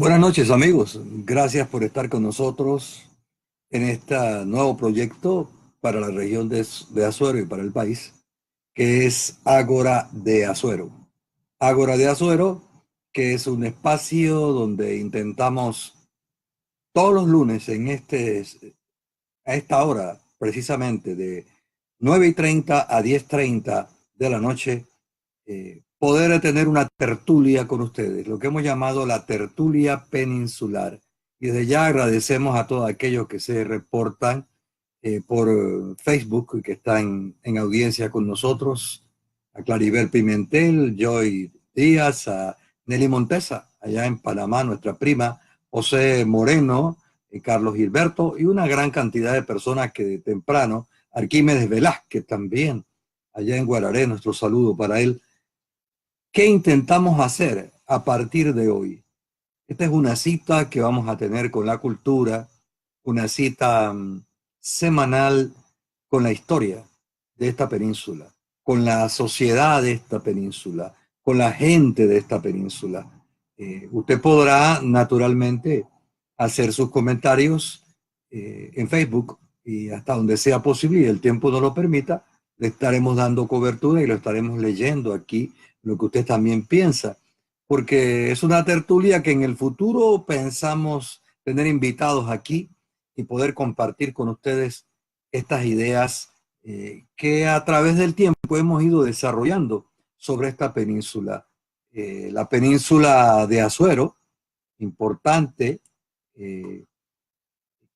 Buenas noches, amigos. Gracias por estar con nosotros en este nuevo proyecto para la región de Azuero y para el país, que es Ágora de Azuero. Ágora de Azuero, que es un espacio donde intentamos todos los lunes a esta hora, precisamente de 9:30 a 10:30 de la noche, poder tener una tertulia con ustedes, lo que hemos llamado la tertulia peninsular. Y desde ya agradecemos a todos aquellos que se reportan por Facebook y que están en audiencia con nosotros, a Claribel Pimentel, Joy Díaz, a Nelly Montesa, allá en Panamá, nuestra prima, José Moreno, Carlos Gilberto y una gran cantidad de personas que de temprano, Arquímedes Velázquez también, allá en Guararé, nuestro saludo para él. ¿Qué intentamos hacer a partir de hoy? Esta es una cita que vamos a tener con la cultura, una cita semanal con la historia de esta península, con la sociedad de esta península, con la gente de esta península. Usted podrá naturalmente hacer sus comentarios en Facebook y hasta donde sea posible y el tiempo nos lo permita, le estaremos dando cobertura y lo estaremos leyendo aquí, lo que usted también piensa, porque es una tertulia que en el futuro pensamos tener invitados aquí y poder compartir con ustedes estas ideas que a través del tiempo hemos ido desarrollando sobre esta península. La península de Azuero, importante eh,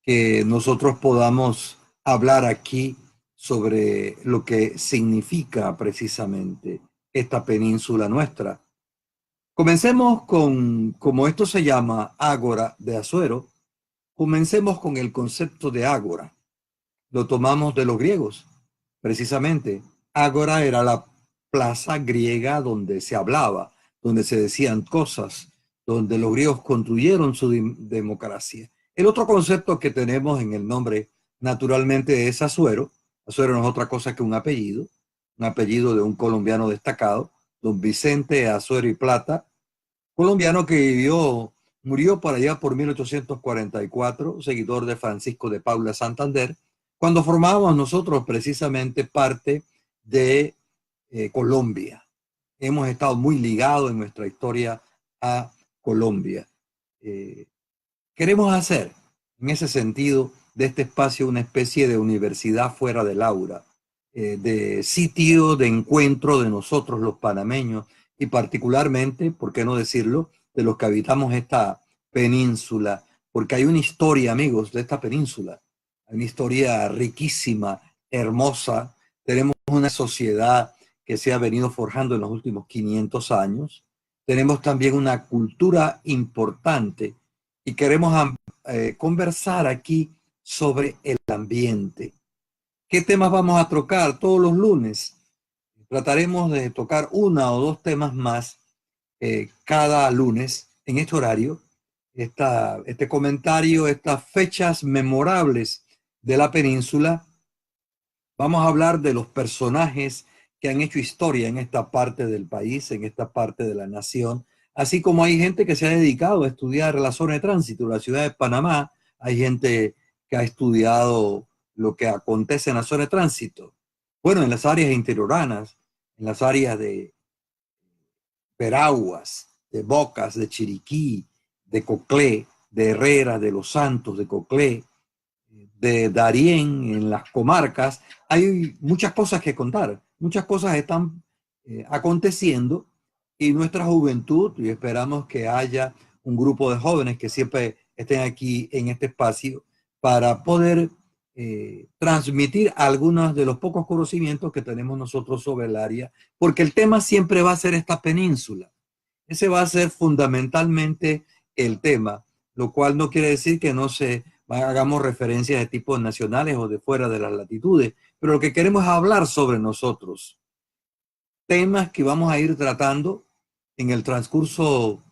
que nosotros podamos hablar aquí sobre lo que significa precisamente esta península nuestra. Comencemos como esto se llama Ágora de Azuero, comencemos con el concepto de ágora. Lo tomamos de los griegos, precisamente. Ágora era la plaza griega donde se hablaba, donde se decían cosas, donde los griegos construyeron su democracia. El otro concepto que tenemos en el nombre, naturalmente, es Azuero. Azuero no es otra cosa que un apellido de un colombiano destacado, don Vicente Azuero y Plata, colombiano que murió por allá por 1844, seguidor de Francisco de Paula Santander, cuando formábamos nosotros precisamente parte de Colombia. Hemos estado muy ligados en nuestra historia a Colombia. Eh, Queremos hacer, en ese sentido, de este espacio una especie de universidad fuera del aula, de sitio de encuentro de nosotros los panameños y particularmente, ¿por qué no decirlo?, de los que habitamos esta península, porque hay una historia, amigos, de esta península, hay una historia riquísima, hermosa. Tenemos una sociedad que se ha venido forjando en los últimos 500 años. Tenemos también una cultura importante y queremos conversar aquí sobre el ambiente. ¿Qué temas vamos a tocar todos los lunes? Trataremos de tocar una o dos temas más cada lunes en este horario. Este comentario, estas fechas memorables de la península. Vamos a hablar de los personajes que han hecho historia en esta parte del país, en esta parte de la nación, así como hay gente que se ha dedicado a estudiar la zona de tránsito, la ciudad de Panamá, hay gente que ha estudiado lo que acontece en la zona de tránsito. Bueno, en las áreas interioranas, en las áreas de Veraguas, de Bocas, de Chiriquí, de Coclé, de Herrera, de Los Santos, de Coclé, de Darién, en las comarcas, hay muchas cosas que contar, muchas cosas están aconteciendo y nuestra juventud, y esperamos que haya un grupo de jóvenes que siempre estén aquí en este espacio para poder transmitir algunos de los pocos conocimientos que tenemos nosotros sobre el área, porque el tema siempre va a ser esta península. Ese va a ser fundamentalmente el tema, lo cual no quiere decir que no se hagamos referencias de tipos nacionales o de fuera de las latitudes, pero lo que queremos es hablar sobre nosotros. Temas que vamos a ir tratando en el transcurso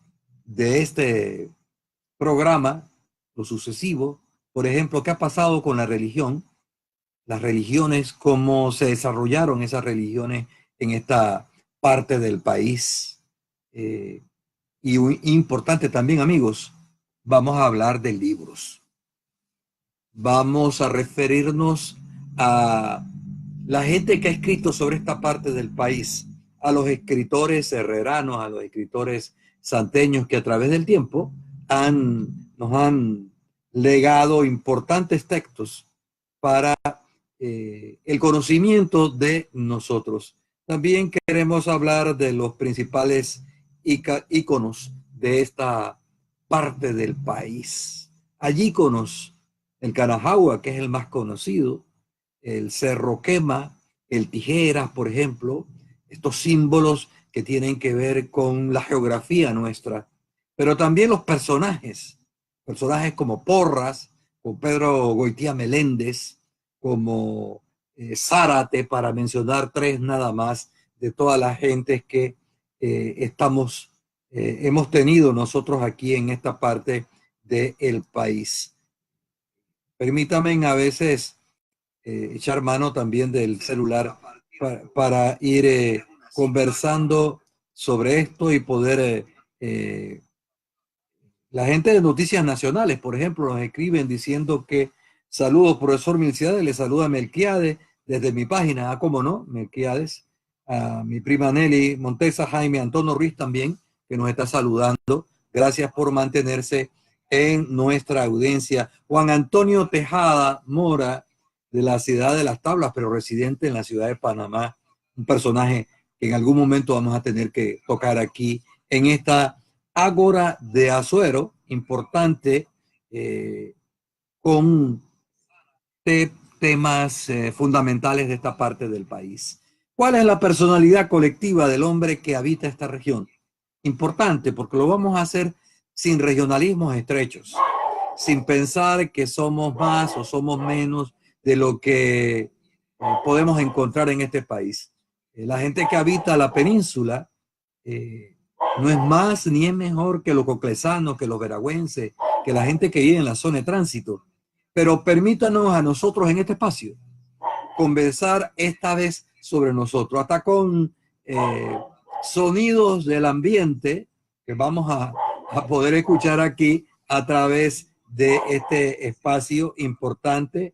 de este programa, lo sucesivo. Por ejemplo, ¿qué ha pasado con la religión? Las religiones, cómo se desarrollaron esas religiones en esta parte del país. Y importante también, amigos, vamos a hablar de libros. Vamos a referirnos a la gente que ha escrito sobre esta parte del país, a los escritores herreranos, a los escritores santeños que a través del tiempo nos han legado importantes textos para el conocimiento de nosotros. También queremos hablar de los principales íconos de esta parte del país. Hay íconos, el Canajagua, que es el más conocido, el Cerro Quema, el Tijeras, por ejemplo, estos símbolos que tienen que ver con la geografía nuestra, pero también los personajes como Porras, como Pedro Goitía Meléndez, como Zárate, para mencionar tres nada más de todas las gentes que hemos tenido nosotros aquí en esta parte del país. Permítanme a veces echar mano también del celular para ir conversando sobre esto y poder la gente de Noticias Nacionales, por ejemplo, nos escriben diciendo que saludos, profesor Milciades, le saluda Melquiades desde mi página. Ah, cómo no, Melquiades. A mi prima Nelly Montesa, Jaime Antonio Ruiz también, que nos está saludando. Gracias por mantenerse en nuestra audiencia. Juan Antonio Tejada Mora, de la ciudad de Las Tablas, pero residente en la ciudad de Panamá. Un personaje que en algún momento vamos a tener que tocar aquí en esta Ágora de Azuero, importante, con temas fundamentales de esta parte del país. ¿Cuál es la personalidad colectiva del hombre que habita esta región? Importante, porque lo vamos a hacer sin regionalismos estrechos, sin pensar que somos más o somos menos de lo que podemos encontrar en este país. La gente que habita la península no es más ni es mejor que los coclesanos, que los veragüenses, que la gente que vive en la zona de tránsito. Pero permítanos a nosotros en este espacio conversar esta vez sobre nosotros, hasta con sonidos del ambiente que vamos a poder escuchar aquí a través de este espacio importante.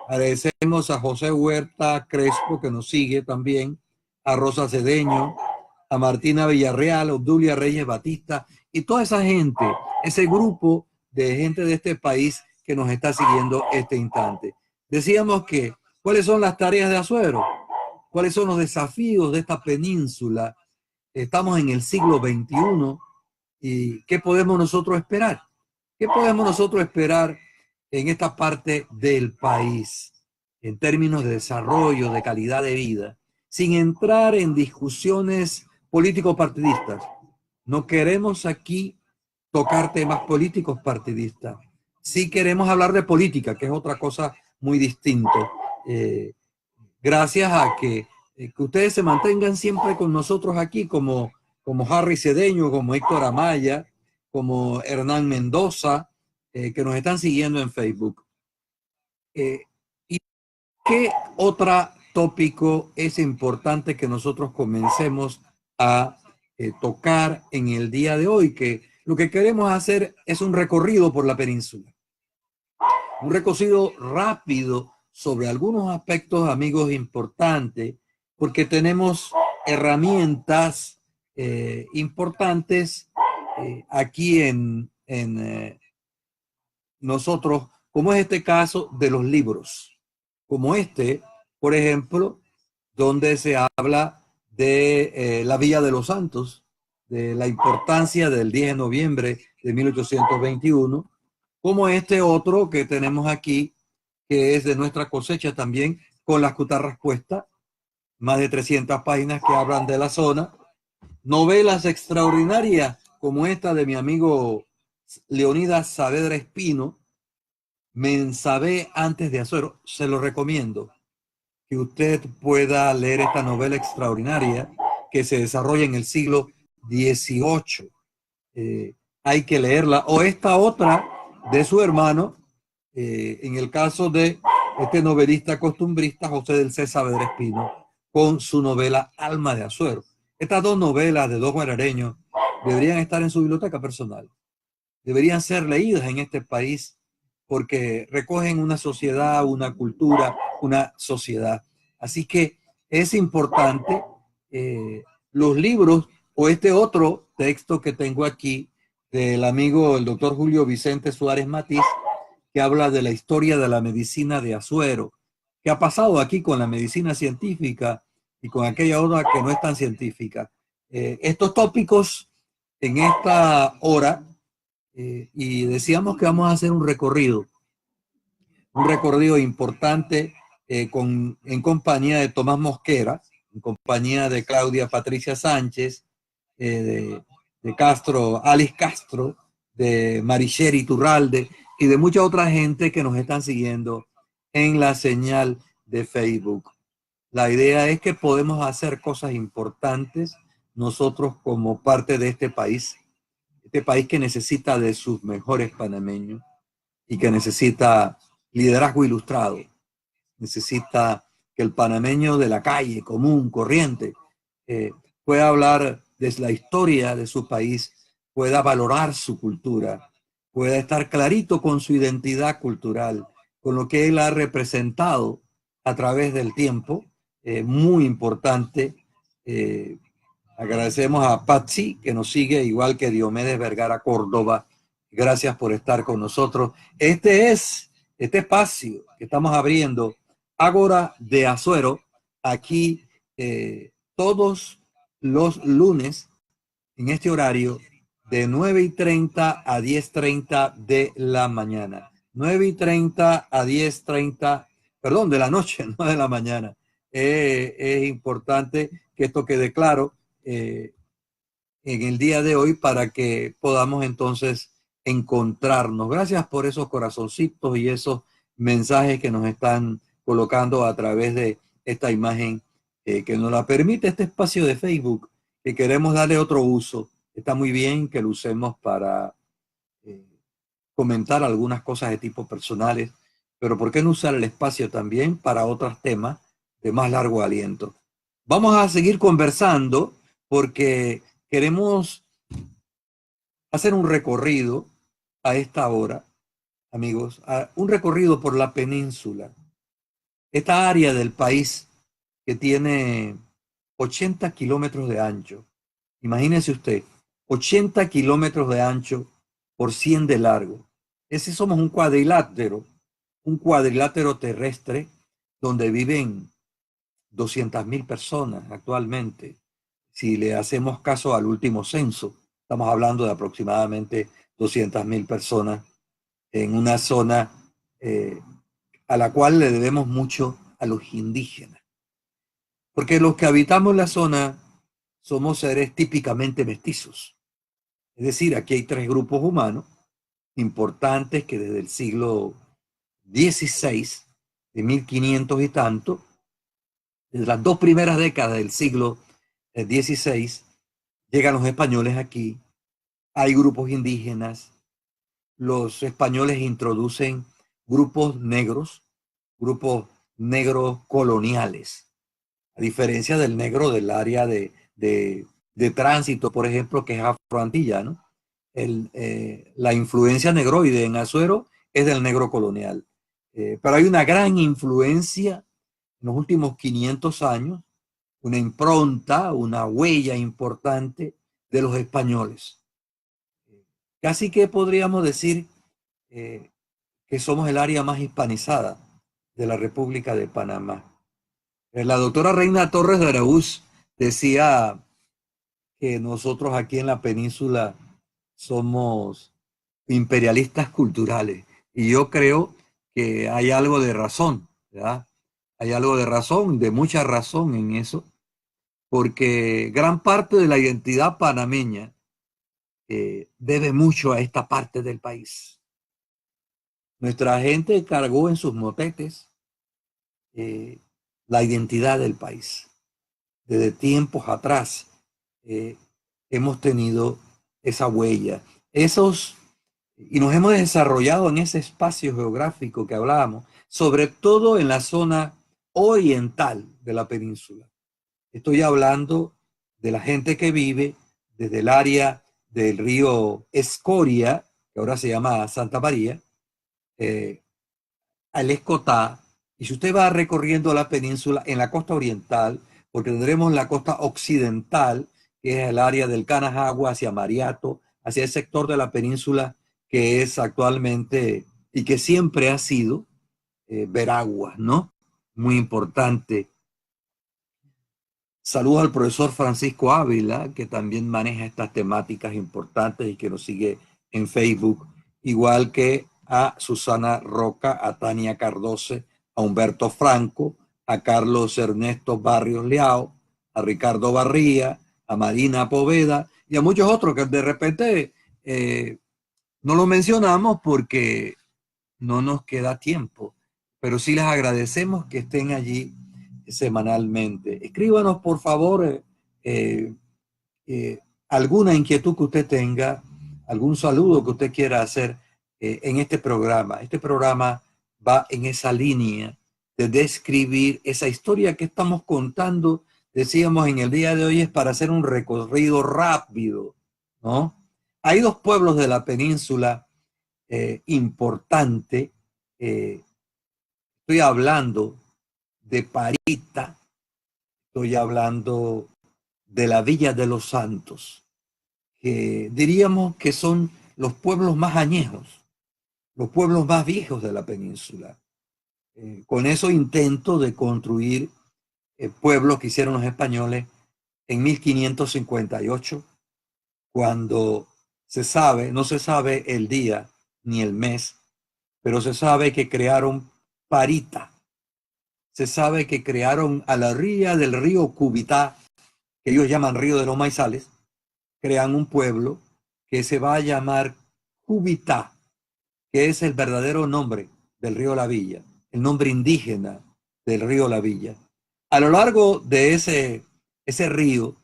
Agradecemos a José Huerta Crespo, que nos sigue también, a Rosa Cedeño, a Martina Villarreal, a Obdulia Reyes Batista y toda esa gente, ese grupo de gente de este país que nos está siguiendo este instante. Decíamos que, ¿cuáles son las tareas de Azuero? ¿Cuáles son los desafíos de esta península? Estamos en el siglo XXI y ¿qué podemos nosotros esperar? ¿Qué podemos nosotros esperar en esta parte del país en términos de desarrollo, de calidad de vida, sin entrar en discusiones político-partidistas? No queremos aquí tocar temas políticos partidistas. Sí queremos hablar de política, que es otra cosa muy distinta. Gracias a que ustedes se mantengan siempre con nosotros aquí, como Harry Cedeño, como Héctor Amaya, como Hernán Mendoza, que nos están siguiendo en Facebook. ¿Y qué otro tópico es importante que nosotros comencemos a tocar en el día de hoy? Que lo que queremos hacer es un recorrido por la península. Un recorrido rápido sobre algunos aspectos, amigos, importantes, porque tenemos herramientas importantes aquí en nosotros, como es este caso de los libros, como este, por ejemplo, donde se habla de la Villa de los Santos, de la importancia del 10 de noviembre de 1821, como este otro que tenemos aquí, que es de nuestra cosecha también, con las cutarras puestas, más de 300 páginas que hablan de la zona, novelas extraordinarias como esta de mi amigo Leonidas Saavedra Espino, Mensabé antes de Azuero. Se lo recomiendo que usted pueda leer esta novela extraordinaria que se desarrolla en el siglo XVIII. Hay que leerla. O esta otra de su hermano, en el caso de este novelista costumbrista José del C. Saavedra Espino, con su novela Alma de Azuero. Estas dos novelas de dos guarareños deberían estar en su biblioteca personal. deberían ser leídas en este país porque recogen una sociedad, una cultura, una sociedad. Así que es importante los libros o este otro texto que tengo aquí del amigo el doctor Julio Vicente Suárez Matiz, que habla de la historia de la medicina de Azuero, que ha pasado aquí con la medicina científica y con aquella otra que no es tan científica. Estos tópicos en esta hora, y decíamos que vamos a hacer un recorrido importante en compañía de Tomás Mosquera, en compañía de Claudia Patricia Sánchez, de Castro, Alice Castro, de Maricheri Turralde y de mucha otra gente que nos están siguiendo en la señal de Facebook. La idea es que podemos hacer cosas importantes nosotros como parte de este país que necesita de sus mejores panameños y que necesita liderazgo ilustrado, necesita que el panameño de la calle, común, corriente, eh, pueda hablar de la historia de su país, pueda valorar su cultura, pueda estar clarito con su identidad cultural, con lo que él ha representado a través del tiempo, muy importante. Eh, Agradecemos a Patsy, que nos sigue, igual que Diomedes Vergara Córdoba. Gracias por estar con nosotros. Este espacio que estamos abriendo, Ágora de Azuero, aquí todos los lunes en este horario de 9:30 a 10:30 de la mañana. 9:30 a 10:30, perdón, de la noche, no de la mañana. Es importante que esto quede claro en el día de hoy para que podamos entonces encontrarnos. Gracias por esos corazoncitos y esos mensajes que nos están colocando a través de esta imagen que nos la permite este espacio de Facebook, que queremos darle otro uso. Está muy bien que lo usemos para eh, comentar algunas cosas de tipo personales, pero ¿por qué no usar el espacio también para otros temas de más largo aliento? Vamos a seguir conversando porque queremos hacer un recorrido a esta hora, amigos, un recorrido por la península, esta área del país que tiene 80 kilómetros de ancho. Imagínense usted, 80 kilómetros de ancho por 100 de largo. Ese somos un cuadrilátero terrestre donde viven 200.000 personas actualmente. Si le hacemos caso al último censo, estamos hablando de aproximadamente 200.000 personas en una zona a la cual le debemos mucho a los indígenas. Porque los que habitamos la zona somos seres típicamente mestizos. Es decir, aquí hay tres grupos humanos importantes que desde el siglo XVI, de 1500 y tanto, desde las dos primeras décadas del siglo XVI, llegan los españoles aquí, hay grupos indígenas, los españoles introducen grupos negros coloniales, a diferencia del negro del área de tránsito, por ejemplo, que es afroantillano. La influencia negroide en Azuero es del negro colonial. Pero hay una gran influencia en los últimos 500 años, una impronta, una huella importante de los españoles. Casi que podríamos decir eh, que somos el área más hispanizada de la República de Panamá. La doctora Reina Torres de Araúz decía que nosotros aquí en la península somos imperialistas culturales y yo creo que hay algo de razón, ¿verdad? Hay algo de razón, de mucha razón en eso, porque gran parte de la identidad panameña debe mucho a esta parte del país. Nuestra gente cargó en sus motetes eh, la identidad del país. Desde tiempos atrás eh, hemos tenido esa huella, y nos hemos desarrollado en ese espacio geográfico que hablábamos, sobre todo en la zona oriental de la península. Estoy hablando de la gente que vive desde el área del río Escoria que ahora se llama Santa María, al Escotá. Y si usted va recorriendo la península en la costa oriental, porque tendremos la costa occidental, que es el área del Canajagua hacia Mariato, hacia el sector de la península que es actualmente y que siempre ha sido Veraguas, ¿no? Muy importante. Saludos al profesor Francisco Ávila, que también maneja estas temáticas importantes y que nos sigue en Facebook, igual que a Susana Roca, a Tania Cardoce, a Humberto Franco, a Carlos Ernesto Barrios Leao, a Ricardo Barría, a Marina Poveda y a muchos otros que de repente no lo mencionamos porque no nos queda tiempo, pero sí les agradecemos que estén allí semanalmente. Escríbanos, por favor, alguna inquietud que usted tenga, algún saludo que usted quiera hacer en este programa. Este programa va en esa línea de describir esa historia que estamos contando. Decíamos en el día de hoy es para hacer un recorrido rápido, ¿no? Hay dos pueblos de la península importante. Estoy hablando de Parita, estoy hablando de la Villa de los Santos, que diríamos que son los pueblos más añejos, los pueblos más viejos de la península. Con eso intento de construir pueblos que hicieron los españoles en 1558, cuando se sabe, no se sabe el día ni el mes, pero se sabe que crearon Parita. Se sabe que crearon a la orilla del río Cubitá, que ellos llaman Río de los Maizales, crean un pueblo que se va a llamar Cubitá, que es el verdadero nombre del río La Villa, el nombre indígena del río La Villa. A lo largo de ese río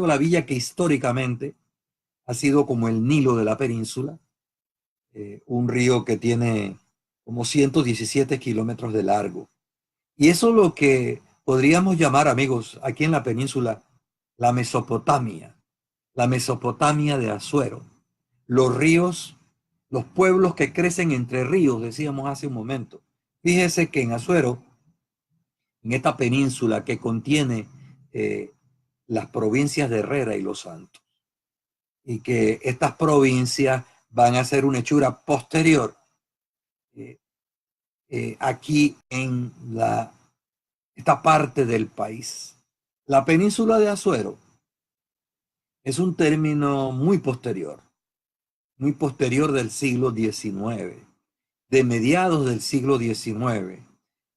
La Villa, que históricamente ha sido como el Nilo de la península, un río que tiene como 117 kilómetros de largo. Y eso es lo que podríamos llamar, amigos, aquí en la península, la Mesopotamia de Asuero. Los ríos, los pueblos que crecen entre ríos, decíamos hace un momento. Fíjese que en Asuero, en esta península que contiene las provincias de Herrera y Los Santos, y que estas provincias van a ser una hechura posterior aquí en esta parte del país. La península de Asuero es un término muy posterior del siglo XIX, de mediados del siglo XIX.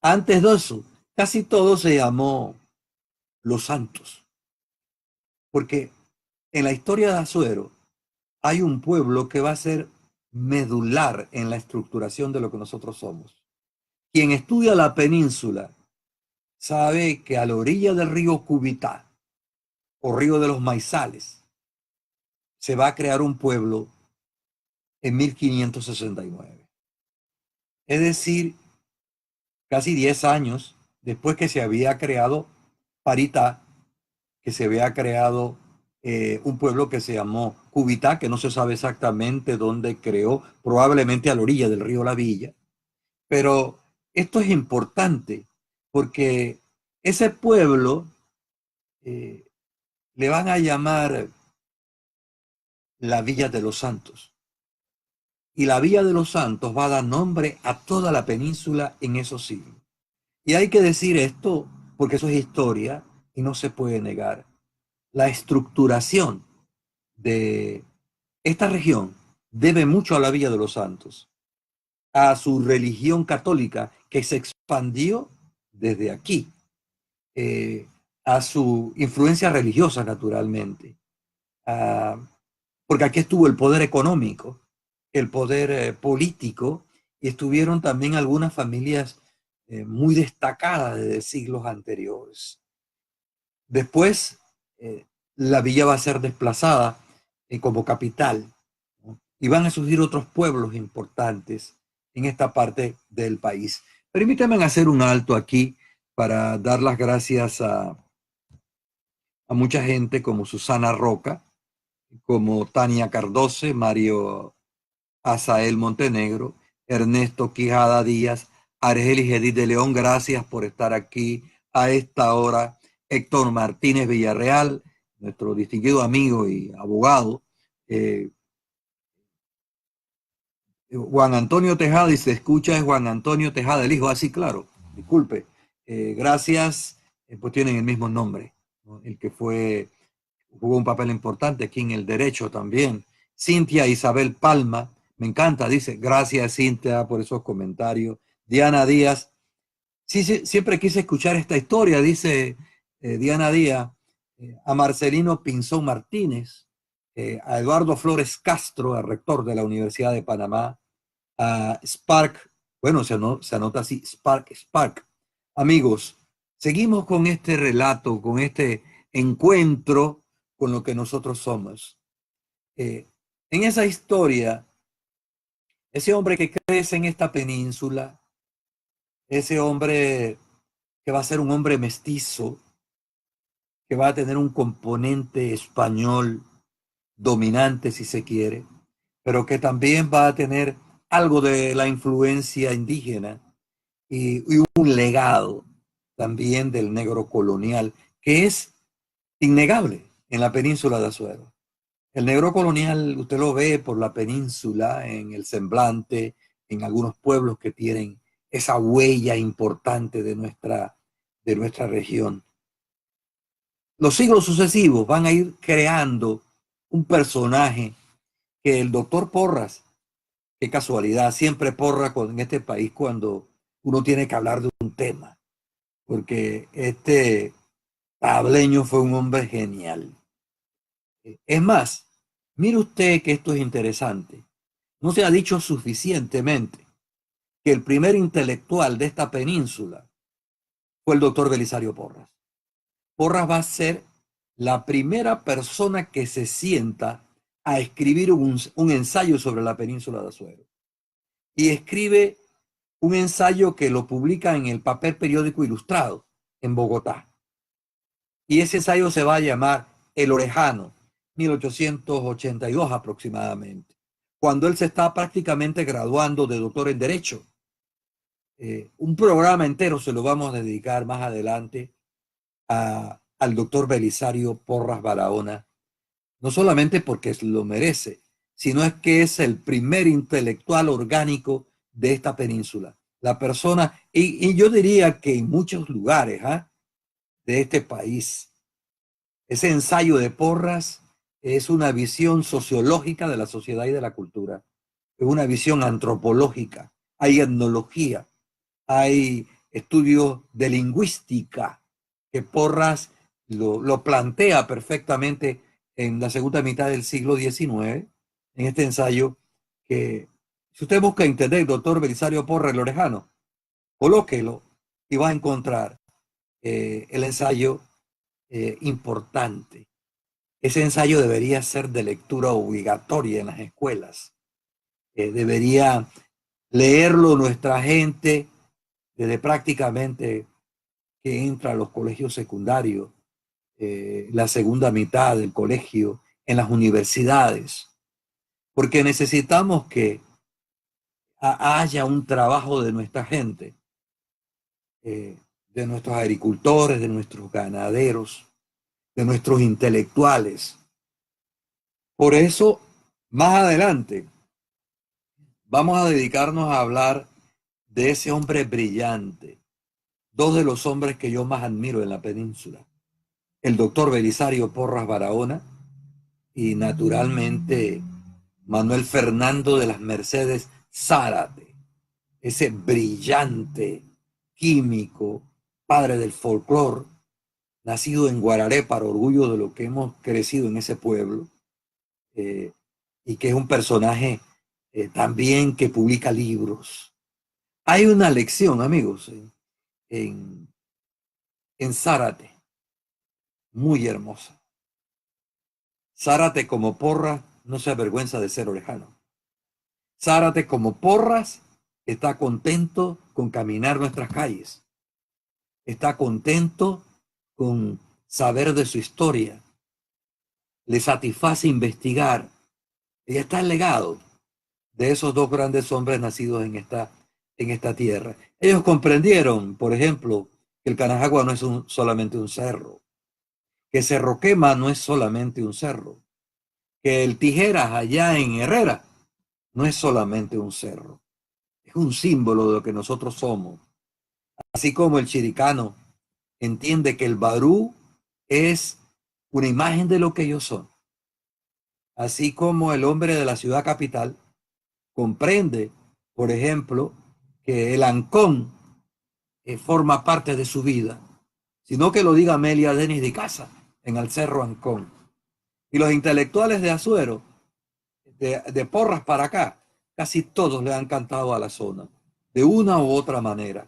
Antes de eso, casi todo se llamó Los Santos, porque en la historia de Azuero hay un pueblo que va a ser medular en la estructuración de lo que nosotros somos. Quien estudia la península sabe que a la orilla del río Cubitá o río de los Maizales se va a crear un pueblo en 1569. Es decir, casi 10 años después que se había creado Parita, que se había creado un pueblo que se llamó Cubitá, que no se sabe exactamente dónde creó, probablemente a la orilla del río La Villa. Pero esto es importante porque ese pueblo le van a llamar la Villa de los Santos. Y la Villa de los Santos va a dar nombre a toda la península en esos siglos. Y hay que decir esto porque eso es historia y no se puede negar. La estructuración de esta región debe mucho a la Villa de los Santos, a su religión católica que se expandió desde aquí, eh, a su influencia religiosa naturalmente, porque aquí estuvo el poder económico, el poder político, y estuvieron también algunas familias muy destacadas de siglos anteriores. Después, la villa va a ser desplazada como capital, ¿no? Y van a surgir otros pueblos importantes en esta parte del país. Permítanme hacer un alto aquí para dar las gracias a mucha gente como Susana Roca, como Tania Cardoce, Mario Asael Montenegro, Ernesto Quijada Díaz, Argelis Edith de León, gracias por estar aquí a esta hora. Héctor Martínez Villarreal, nuestro distinguido amigo y abogado. Juan Antonio Tejada, y se escucha es Juan Antonio Tejada, el hijo, así claro, disculpe. Gracias, pues tienen el mismo nombre, ¿no? El que jugó un papel importante aquí en el derecho también. Cintia Isabel Palma, me encanta, dice, gracias Cintia por esos comentarios. Diana Díaz, sí, sí, siempre quise escuchar esta historia, dice Diana Díaz, a Marcelino Pinzón Martínez, a Eduardo Flores Castro, el rector de la Universidad de Panamá, a Spark, bueno, se anota así, Spark. Amigos, seguimos con este relato, con este encuentro con lo que nosotros somos. En esa historia, ese hombre que crece en esta península, ese hombre que va a ser un hombre mestizo, que va a tener un componente español dominante, si se quiere, pero que también va a tener algo de la influencia indígena y un legado también del negro colonial, que es innegable en la península de Azuero. El negro colonial, usted lo ve por la península, en el semblante, en algunos pueblos que tienen esa huella importante de nuestra región. Los siglos sucesivos van a ir creando un personaje que el doctor Porras, qué casualidad, siempre Porras en este país cuando uno tiene que hablar de un tema, porque este tableño fue un hombre genial. Es más, mire usted que esto es interesante. No se ha dicho suficientemente que el primer intelectual de esta península fue el doctor Belisario Porras. Porras va a ser la primera persona que se sienta a escribir un ensayo sobre la península de Azuero. Y escribe un ensayo que lo publica en el Papel Periódico Ilustrado en Bogotá. Y ese ensayo se va a llamar El Orejano, 1882 aproximadamente, cuando él se está prácticamente graduando de doctor en Derecho. Un programa entero se lo vamos a dedicar más adelante al doctor Belisario Porras Barahona, no solamente porque lo merece, sino es que es el primer intelectual orgánico de esta península. La persona, y yo diría que en muchos lugares de este país, ese ensayo de Porras es una visión sociológica de la sociedad y de la cultura, es una visión antropológica, hay etnología, hay estudios de lingüística que Porras lo plantea perfectamente en la segunda mitad del siglo XIX, en este ensayo que, si usted busca entender doctor Belisario Porras Lorejano, colóquelo y va a encontrar el ensayo importante. Ese ensayo debería ser de lectura obligatoria en las escuelas. Debería leerlo nuestra gente desde prácticamente que entra a los colegios secundarios, la segunda mitad del colegio, en las universidades, porque necesitamos que haya un trabajo de nuestra gente, de nuestros agricultores, de nuestros ganaderos, de nuestros intelectuales. Por eso, más adelante, vamos a dedicarnos a hablar de ese hombre brillante, dos de los hombres que yo más admiro en la península, el doctor Belisario Porras Barahona y naturalmente Manuel Fernando de las Mercedes Zárate, ese brillante químico, padre del folclore, nacido en Guararé para orgullo de lo que hemos crecido en ese pueblo, y que es un personaje también que publica libros. Hay una lección, amigos, en, en Zárate, muy hermosa. Zárate como Porras no se avergüenza de ser orejano. Zárate como Porras está contento con caminar nuestras calles. Está contento con saber de su historia. Le satisface investigar. Y está el legado de esos dos grandes hombres nacidos en esta tierra. Ellos comprendieron, por ejemplo, que el Canajagua no es solamente un cerro, que Cerro Quema no es solamente un cerro, que el Tijeras allá en Herrera no es solamente un cerro, es un símbolo de lo que nosotros somos. Así como el chiricano entiende que el Barú es una imagen de lo que ellos son. Así como el hombre de la ciudad capital comprende, por ejemplo, que el Ancón forma parte de su vida, sino que lo diga Amelia Denis de Casa en el Cerro Ancón. Y los intelectuales de Azuero, de Porras para acá, casi todos le han cantado a la zona, de una u otra manera.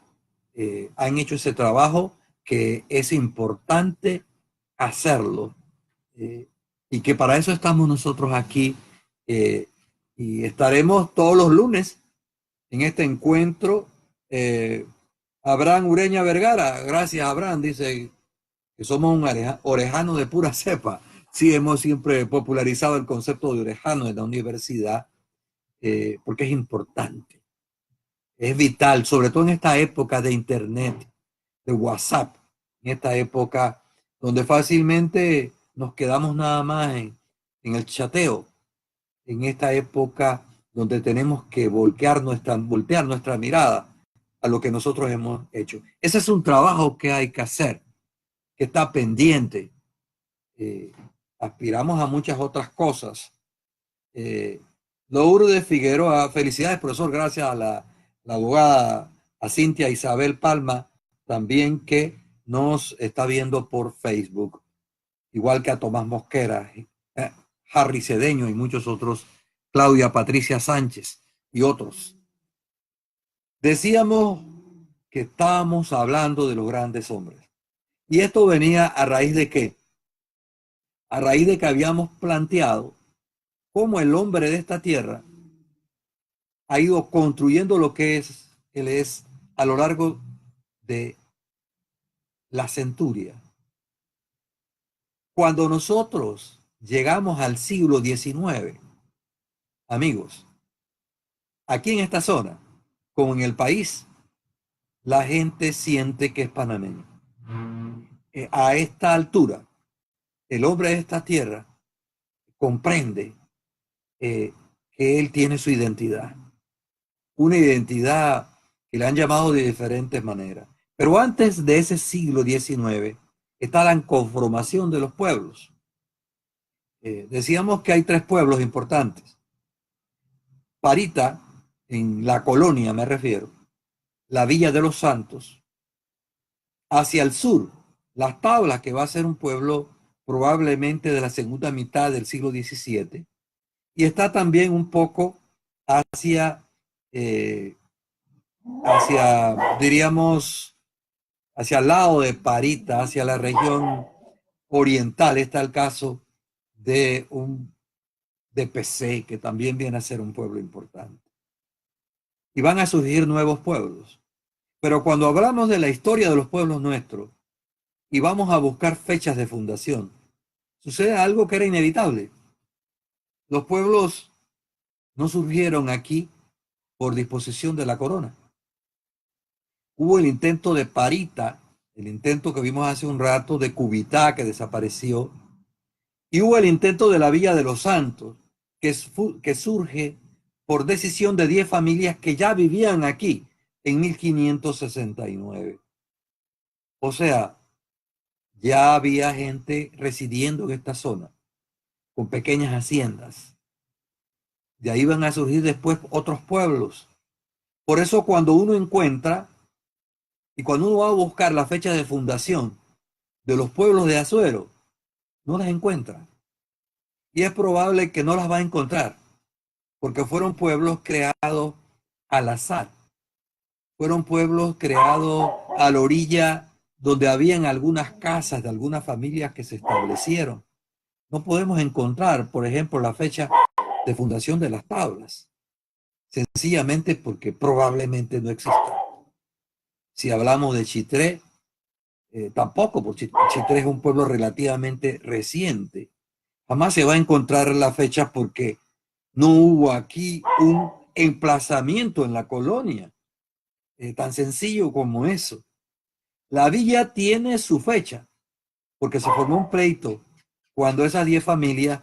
Han hecho ese trabajo que es importante hacerlo, eh, y que para eso estamos nosotros aquí, y estaremos todos los lunes en este encuentro. Abraham Ureña Vergara, gracias Abraham, dice que somos un orejano de pura cepa. Sí, hemos siempre popularizado el concepto de orejano en la universidad, porque es importante, es vital, sobre todo en esta época de internet, de WhatsApp, en esta época donde fácilmente nos quedamos nada más en el chateo, en esta época donde tenemos que voltear nuestra mirada a lo que nosotros hemos hecho. Ese es un trabajo que hay que hacer, que está pendiente. Eh, Aspiramos a muchas otras cosas. Lourdes Figueroa, felicidades, profesor, gracias a la abogada, a Cintia Isabel Palma, también que nos está viendo por Facebook, igual que a Tomás Mosquera, Harry Cedeño y muchos otros, Claudia Patricia Sánchez y otros. Decíamos que estábamos hablando de los grandes hombres. Y esto venía a raíz de qué? A raíz de que habíamos planteado cómo el hombre de esta tierra ha ido construyendo lo que él es a lo largo de la centuria. Cuando nosotros llegamos al siglo XIX, amigos, aquí en esta zona, como en el país, la gente siente que es panameño. A esta altura, el hombre de esta tierra comprende que él tiene su identidad, una identidad que le han llamado de diferentes maneras. Pero antes de ese siglo XIX está la conformación de los pueblos. Decíamos que hay tres pueblos importantes. Parita, en la colonia me refiero, la Villa de los Santos, hacia el sur, Las Tablas, que va a ser un pueblo probablemente de la segunda mitad del siglo XVII, y está también un poco hacia, eh, diríamos, hacia el lado de Parita, hacia la región oriental, está el caso de un de PC, que también viene a ser un pueblo importante. Y van a surgir nuevos pueblos. Pero cuando hablamos de la historia de los pueblos nuestros y vamos a buscar fechas de fundación, sucede algo que era inevitable. Los pueblos no surgieron aquí por disposición de la corona. Hubo el intento de Parita, el intento que vimos hace un rato de Cubitá, que desapareció, y hubo el intento de la Villa de los Santos, que surge por decisión de 10 familias que ya vivían aquí en 1569. O sea, ya había gente residiendo en esta zona, con pequeñas haciendas. De ahí van a surgir después otros pueblos. Por eso cuando uno encuentra y cuando uno va a buscar la fecha de fundación de los pueblos de Azuero, no las encuentra. Y es probable que no las va a encontrar, porque fueron pueblos creados al azar. Fueron pueblos creados a la orilla donde habían algunas casas de algunas familias que se establecieron. No podemos encontrar, por ejemplo, la fecha de fundación de Las Tablas, sencillamente porque probablemente no exista. Si hablamos de Chitré, tampoco, porque Chitré es un pueblo relativamente reciente. Jamás se va a encontrar la fecha porque No hubo aquí un emplazamiento en la colonia, tan sencillo como eso. La villa tiene su fecha, porque se formó un pleito cuando esas 10 familias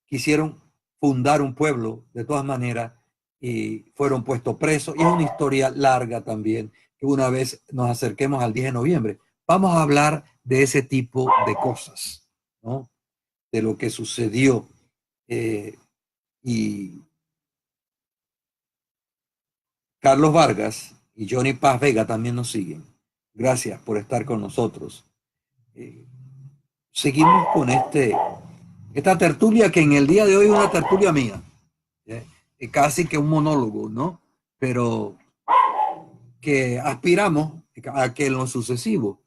quisieron fundar un pueblo de todas maneras y fueron puestos presos. Y es una historia larga también, que una vez nos acerquemos al 10 de noviembre, vamos a hablar de ese tipo de cosas, ¿no? De lo que sucedió. Y Carlos Vargas y Johnny Paz Vega también nos siguen. Gracias por estar con nosotros. Eh, Seguimos con esta tertulia que en el día de hoy es una tertulia mía, ¿eh? Casi que un monólogo, ¿no? Pero que aspiramos a que en lo sucesivo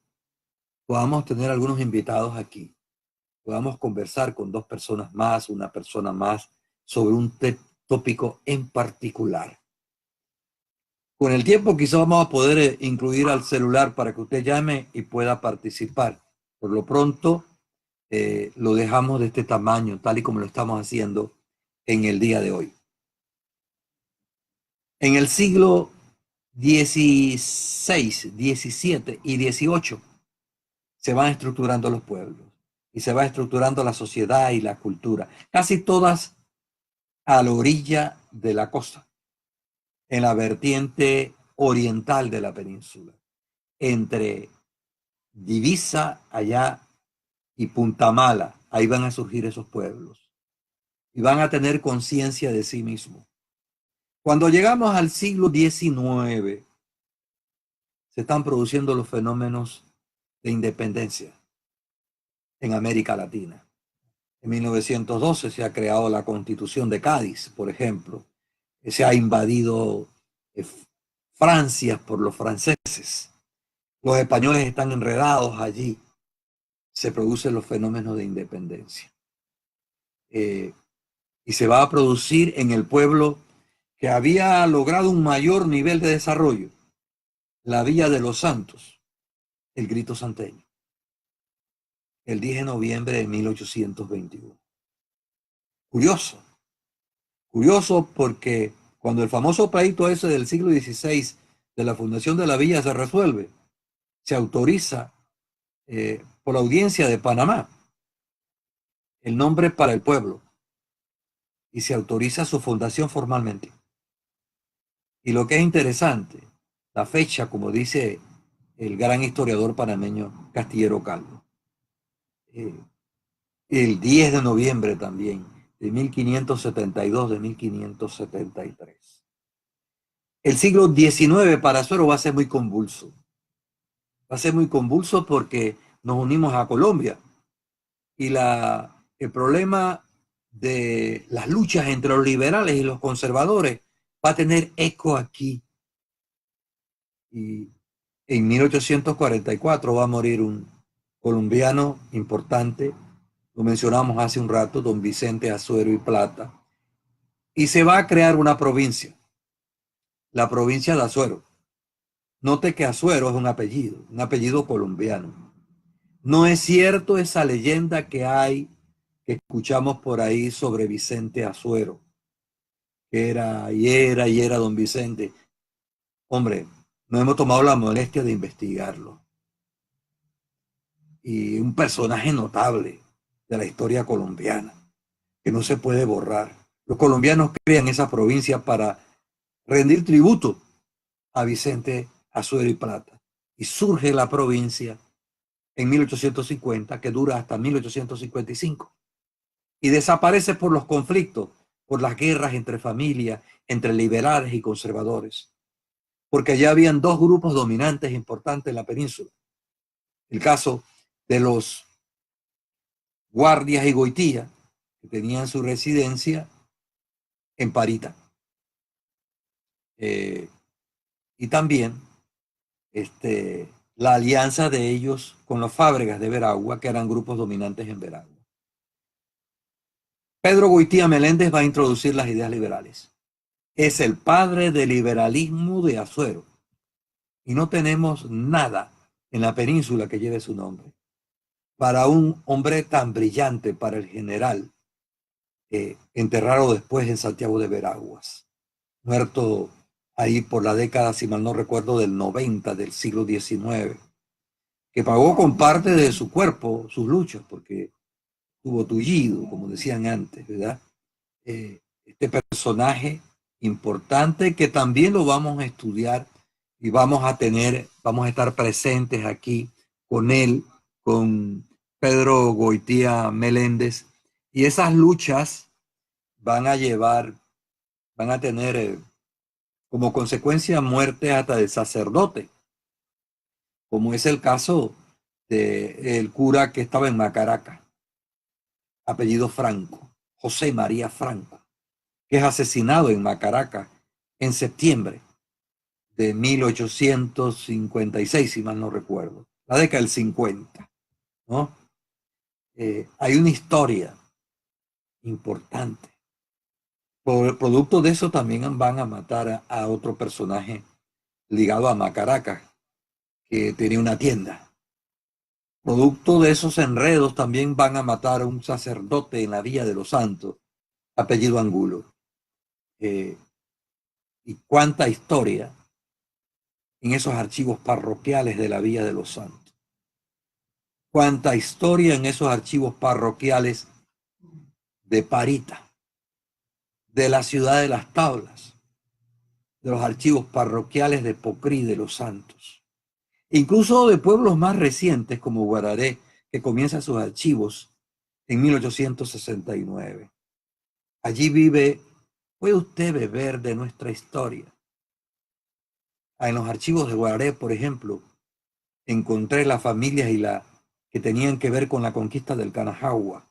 podamos tener algunos invitados aquí, podamos conversar con dos personas más, una persona más, sobre un tópico en particular. Con el tiempo quizás vamos a poder incluir al celular para que usted llame y pueda participar. Por lo pronto, lo dejamos de este tamaño, tal y como lo estamos haciendo en el día de hoy. En el siglo XVI, XVII y XVIII se van estructurando los pueblos y se va estructurando la sociedad y la cultura, casi todas a la orilla de la costa, en la vertiente oriental de la península, entre Divisa allá y Punta Mala. Ahí van a surgir esos pueblos y van a tener conciencia de sí mismos. Cuando llegamos al siglo XIX, se están produciendo los fenómenos de independencia en América Latina. En 1912 se ha creado la Constitución de Cádiz, por ejemplo. Se ha invadido Francia por los franceses. Los españoles están enredados allí. Se producen los fenómenos de independencia. Y se va a producir en el pueblo que había logrado un mayor nivel de desarrollo, la Villa de los Santos, el Grito Santeño, el 10 de noviembre de 1821. Curioso, curioso porque cuando el famoso pleito ese del siglo XVI de la fundación de la villa se resuelve, se autoriza por la audiencia de Panamá el nombre para el pueblo y se autoriza su fundación formalmente. Y lo que es interesante, la fecha, como dice el gran historiador panameño Castillero Calvo, eh, el 10 de noviembre también, de 1572, de 1573. El siglo XIX para Azuero va a ser muy convulso. Va a ser muy convulso porque nos unimos a Colombia y el problema de las luchas entre los liberales y los conservadores va a tener eco aquí. Y en 1844 va a morir un colombiano importante, lo mencionamos hace un rato, don Vicente Azuero y Plata, y se va a crear una provincia, la provincia de Azuero. Note que Azuero es un apellido colombiano. No es cierto esa leyenda que hay, que escuchamos por ahí sobre Vicente Azuero, que era don Vicente. Hombre, no hemos tomado la molestia de investigarlo. Y un personaje notable de la historia colombiana, que no se puede borrar. Los colombianos crean esa provincia para rendir tributo a Vicente Azuero y Plata. Y surge la provincia en 1850, que dura hasta 1855. Y desaparece por los conflictos, por las guerras entre familias, entre liberales y conservadores. Porque ya habían dos grupos dominantes importantes en la península. El caso de los Guardias y Goitía, que tenían su residencia en Parita. Y también la alianza de ellos con los Fábregas de Veragua, que eran grupos dominantes en Veragua. Pedro Goitía Meléndez va a introducir las ideas liberales. Es el padre del liberalismo de Azuero. Y no tenemos nada en la península que lleve su nombre. Para un hombre tan brillante, para el general enterrado después en Santiago de Veraguas, muerto ahí por la década, si mal no recuerdo, del 90 del siglo XIX, que pagó con parte de su cuerpo sus luchas, porque tuvo tullido, como decían antes, ¿verdad? Este personaje importante que también lo vamos a estudiar y vamos a estar presentes aquí con él, con Pedro Goitía Meléndez, y esas luchas van a llevar, van a tener como consecuencia muerte hasta del sacerdote, como es el caso del cura que estaba en Macaraca, apellido Franco, José María Franco, que es asesinado en Macaraca en septiembre de 1856, si mal no recuerdo, la década del 50, ¿no? Hay una historia importante. Por el producto de eso también van a matar a otro personaje ligado a Macaraca, que tenía una tienda. Producto de esos enredos también van a matar a un sacerdote en la Villa de los Santos, apellido Angulo. Y cuánta historia en esos archivos parroquiales de la Villa de los Santos. Cuánta historia en esos archivos parroquiales de Parita, de la ciudad de Las Tablas, de los archivos parroquiales de Pocrí de los Santos, incluso de pueblos más recientes como Guararé, que comienza sus archivos en 1869. Allí puede usted beber de nuestra historia. En los archivos de Guararé, por ejemplo, encontré las familias que tenían que ver con la conquista del Canajagua,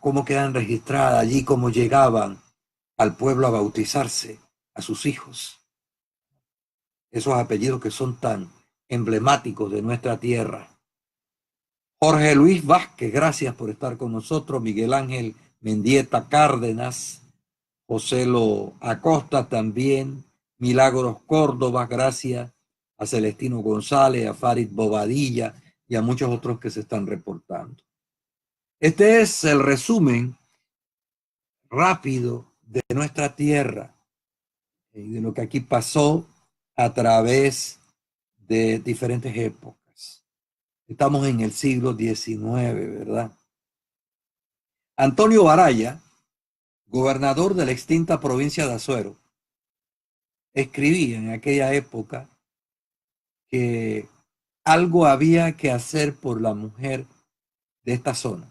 cómo quedan registradas allí, cómo llegaban al pueblo a bautizarse a sus hijos. Esos apellidos que son tan emblemáticos de nuestra tierra. Jorge Luis Vázquez, gracias por estar con nosotros. Miguel Ángel Mendieta Cárdenas, José Lo Acosta también, Milagros Córdoba, gracias a Celestino González, a Farid Bobadilla y a muchos otros que se están reportando. Este es el resumen rápido de nuestra tierra y de lo que aquí pasó a través de diferentes épocas. Estamos en el siglo XIX, ¿verdad? Antonio Baraya, gobernador de la extinta provincia de Azuero, escribía en aquella época que algo había que hacer por la mujer de esta zona,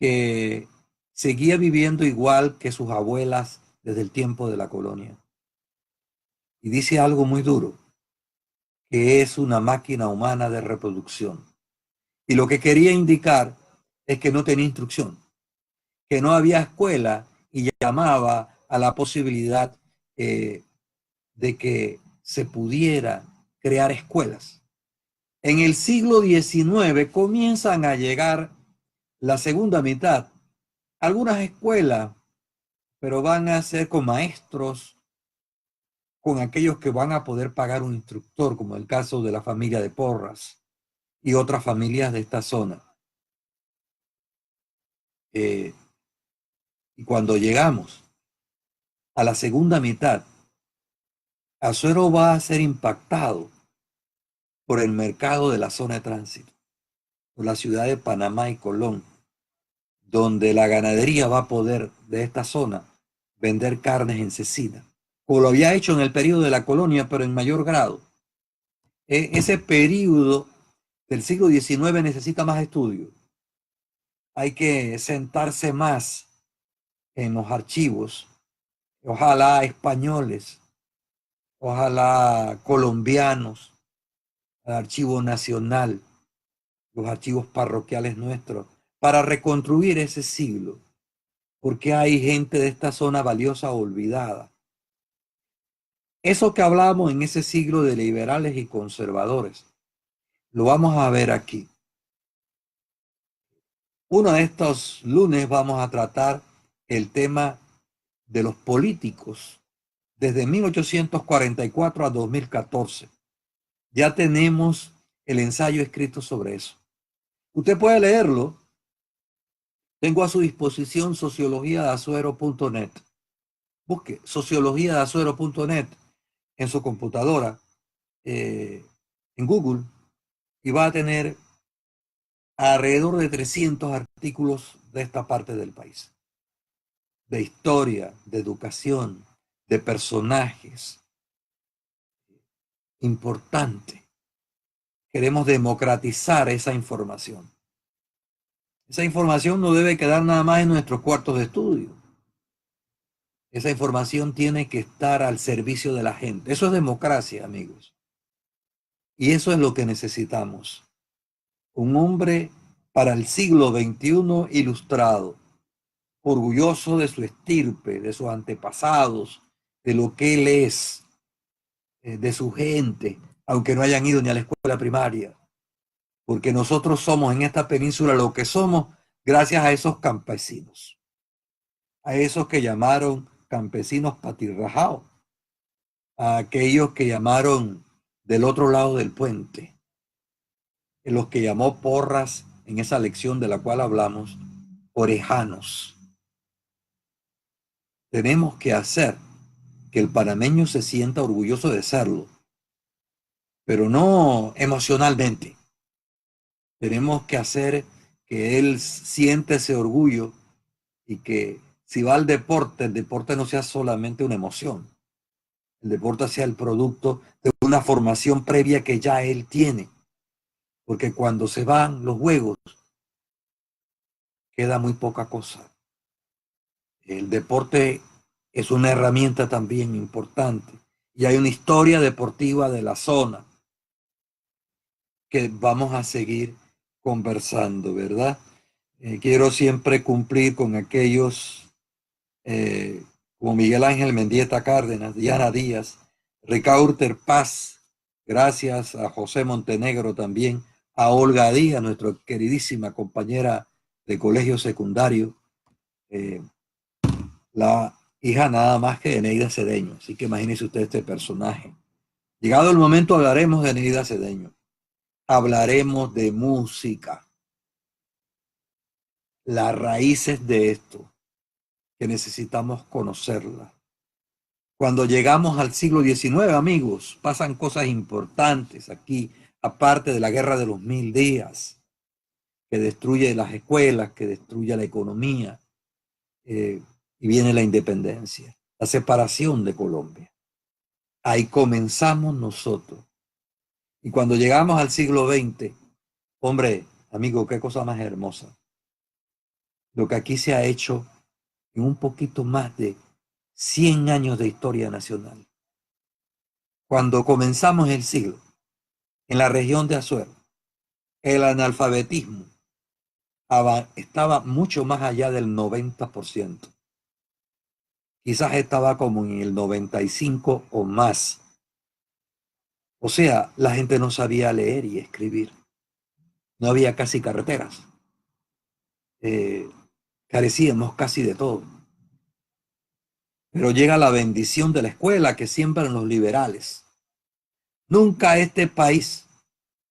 que seguía viviendo igual que sus abuelas desde el tiempo de la colonia. Y dice algo muy duro, que es una máquina humana de reproducción. Y lo que quería indicar es que no tenía instrucción, que no había escuela y llamaba a la posibilidad de que se pudiera crear escuelas. En el siglo XIX comienzan a llegar la segunda mitad, algunas escuelas, pero van a ser con maestros, con aquellos que van a poder pagar un instructor, como el caso de la familia de Porras y otras familias de esta zona. Y cuando llegamos a la segunda mitad, Azuero va a ser impactado por el mercado de la zona de tránsito, por la ciudad de Panamá y Colón, donde la ganadería va a poder de esta zona vender carnes en cecina, como lo había hecho en el periodo de la colonia, pero en mayor grado. Ese periodo del siglo XIX necesita más estudio. Hay que sentarse más en los archivos, ojalá españoles, ojalá colombianos, el Archivo Nacional, los archivos parroquiales nuestros, para reconstruir ese siglo, porque hay gente de esta zona valiosa olvidada. Eso que hablamos en ese siglo de liberales y conservadores, lo vamos a ver aquí. Uno de estos lunes vamos a tratar el tema de los políticos desde 1844 a 2014. Ya tenemos el ensayo escrito sobre eso. Usted puede leerlo Tengo a su disposición sociologiadazuero.net. Busque sociologiadazuero.net en su computadora, en Google, y va a tener alrededor de 300 artículos de esta parte del país, de historia, de educación, de personajes. Importante. Queremos democratizar esa información. Esa información no debe quedar nada más en nuestros cuartos de estudio. Esa información tiene que estar al servicio de la gente. Eso es democracia, amigos. Y eso es lo que necesitamos. Un hombre para el siglo XXI ilustrado, orgulloso de su estirpe, de sus antepasados, de lo que él es, de su gente, aunque no hayan ido ni a la escuela primaria. Porque nosotros somos en esta península lo que somos gracias a esos campesinos, a esos que llamaron campesinos patirrajados, a aquellos que llamaron del otro lado del puente, en los que llamó Porras en esa lección de la cual hablamos, orejanos. Tenemos que hacer que el panameño se sienta orgulloso de serlo, pero no emocionalmente. Tenemos que hacer que él siente ese orgullo y que si va al deporte, el deporte no sea solamente una emoción, el deporte sea el producto de una formación previa que ya él tiene, porque cuando se van los juegos queda muy poca cosa. El deporte es una herramienta también importante y hay una historia deportiva de la zona que vamos a seguir conversando, ¿verdad? Quiero siempre cumplir con aquellos como Miguel Ángel Mendieta Cárdenas, Diana Díaz, Ricaurter Paz, gracias a José Montenegro también, a Olga Díaz, nuestra queridísima compañera de colegio secundario, la hija nada más que de Neida Cedeño. Así que imagínese usted este personaje. Llegado el momento hablaremos de Neida Cedeño, hablaremos de música, las raíces de esto, que necesitamos conocerla. Cuando llegamos al siglo XIX, amigos, pasan cosas importantes aquí, aparte de la Guerra de los 1000 días, que destruye las escuelas, que destruye la economía, y viene la independencia, la separación de Colombia. Ahí comenzamos nosotros. Y cuando llegamos al siglo XX, hombre, amigo, qué cosa más hermosa. Lo que aquí se ha hecho en un poquito más de 100 años de historia nacional. Cuando comenzamos el siglo, en la región de Azuero, el analfabetismo estaba mucho más allá del 90%. Quizás estaba como en el 95% o más. O sea, la gente no sabía leer y escribir. No había casi carreteras. Carecíamos casi de todo. Pero llega la bendición de la escuela que siembran los liberales. Nunca este país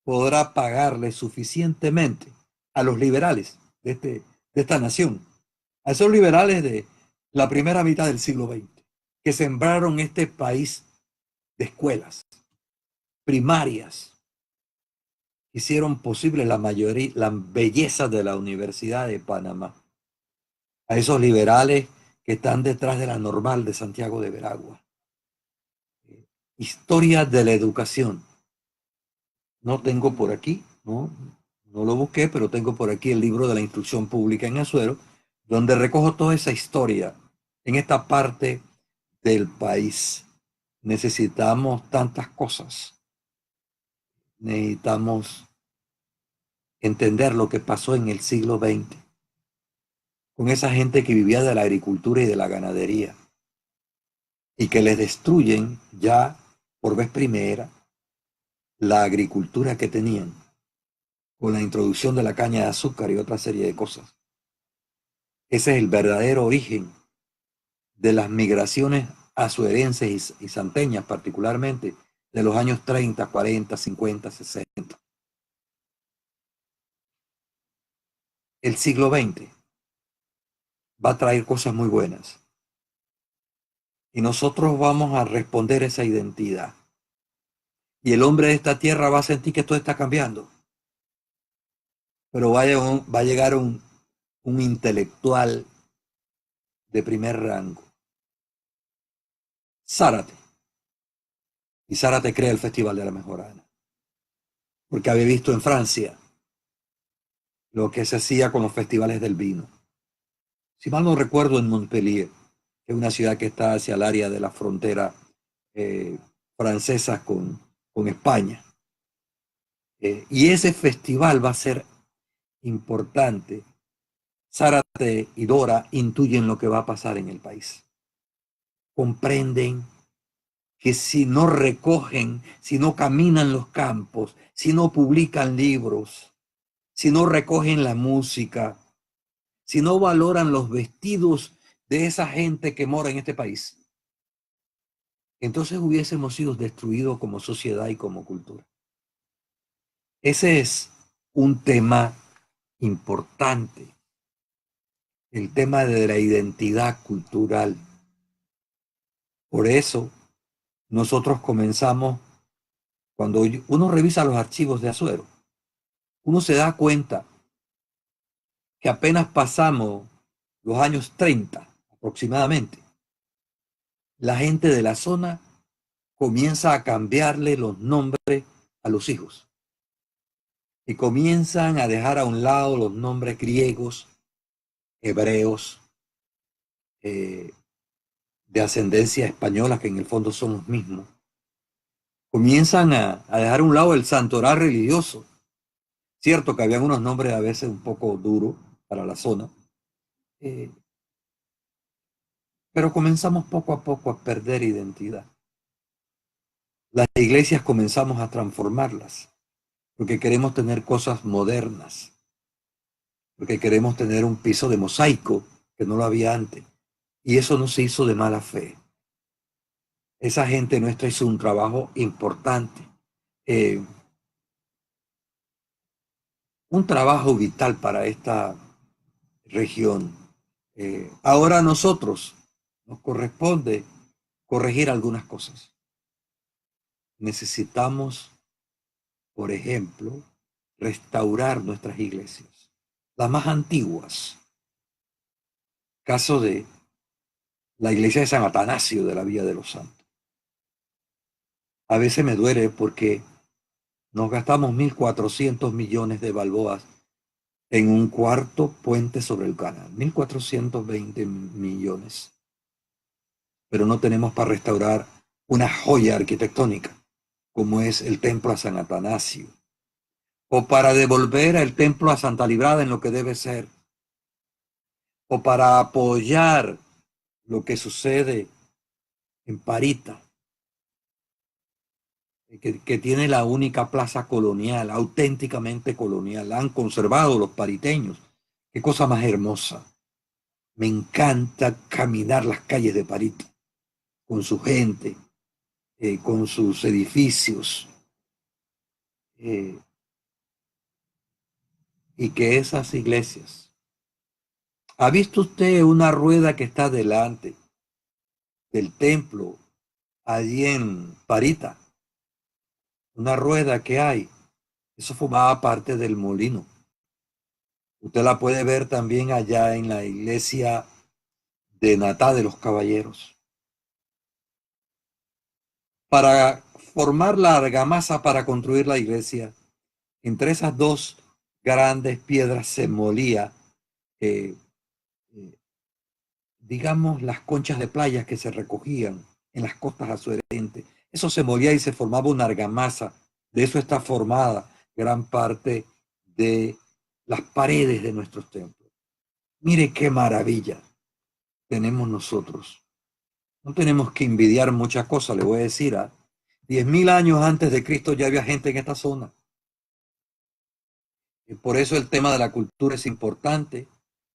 podrá pagarle suficientemente a los liberales de esta nación, a esos liberales de la primera mitad del siglo XX, que sembraron este país de escuelas primarias, hicieron posible la mayoría, la belleza de la Universidad de Panamá. A esos liberales que están detrás de la Normal de Santiago de Veragua. Historia de la educación. No tengo por aquí, no lo busqué, pero tengo por aquí el libro de la instrucción pública en Azuero, donde recojo toda esa historia en esta parte del país. Necesitamos tantas cosas. Necesitamos entender lo que pasó en el siglo XX con esa gente que vivía de la agricultura y de la ganadería y que les destruyen ya por vez primera la agricultura que tenían con la introducción de la caña de azúcar y otra serie de cosas. Ese es el verdadero origen de las migraciones azuerenses y santeñas, particularmente de los años 30, 40, 50, 60. El siglo XX va a traer cosas muy buenas. Y nosotros vamos a responder esa identidad. Y el hombre de esta tierra va a sentir que todo está cambiando. Pero va a llegar un intelectual de primer rango. Zárate. Y Zárate crea el Festival de la Mejorana. Porque había visto en Francia lo que se hacía con los festivales del vino. Si mal no recuerdo, en Montpellier, que es una ciudad que está hacia el área de la frontera eh, francesa con España. Y ese festival va a ser importante. Zárate y Dora intuyen lo que va a pasar en el país. Comprenden que si no recogen, si no caminan los campos, si no publican libros, si no recogen la música, si no valoran los vestidos de esa gente que mora en este país, entonces hubiésemos sido destruidos como sociedad y como cultura. Ese es un tema importante, el tema de la identidad cultural. Por eso nosotros comenzamos, cuando uno revisa los archivos de Azuero, uno se da cuenta que apenas pasamos los años 30 aproximadamente, la gente de la zona comienza a cambiarle los nombres a los hijos y comienzan a dejar a un lado los nombres griegos, hebreos, de ascendencia española, que en el fondo son los mismos. Comienzan a dejar a un lado el santoral religioso. Cierto que habían unos nombres a veces un poco duros para la zona, eh, pero comenzamos poco a poco a perder identidad. Las iglesias comenzamos a transformarlas, porque queremos tener cosas modernas, porque queremos tener un piso de mosaico que no lo había antes. Y eso no se hizo de mala fe. Esa gente nuestra hizo un trabajo importante, eh, un trabajo vital para esta región. Ahora a nosotros nos corresponde corregir algunas cosas. Necesitamos, por ejemplo, restaurar nuestras iglesias, las más antiguas. Caso de la iglesia de San Atanasio de la Villa de los Santos. A veces me duele porque nos gastamos 1.400 millones de balboas en un cuarto puente sobre el canal, 1.420 millones. Pero no tenemos para restaurar una joya arquitectónica como es el templo a San Atanasio, o para devolver el templo a Santa Librada en lo que debe ser, o para apoyar lo que sucede en Parita, que tiene la única plaza colonial, auténticamente colonial. La han conservado los pariteños. Qué cosa más hermosa. Me encanta caminar las calles de Parita, con su gente, con sus edificios, eh, y que esas iglesias. ¿Ha visto usted una rueda que está delante del templo, allí en Parita? Una rueda que hay. Eso formaba parte del molino. Usted la puede ver también allá en la iglesia de Natá de los Caballeros. Para formar la argamasa para construir la iglesia, entre esas dos grandes piedras se molía, eh, eh, digamos, las conchas de playa que se recogían en las costas azuerenses. Eso se molía y se formaba una argamasa. De eso está formada gran parte de las paredes de nuestros templos. Mire qué maravilla tenemos nosotros. No tenemos que envidiar muchas cosas, le voy a decir. 10.000 años antes de Cristo ya había gente en esta zona. Y por eso el tema de la cultura es importante.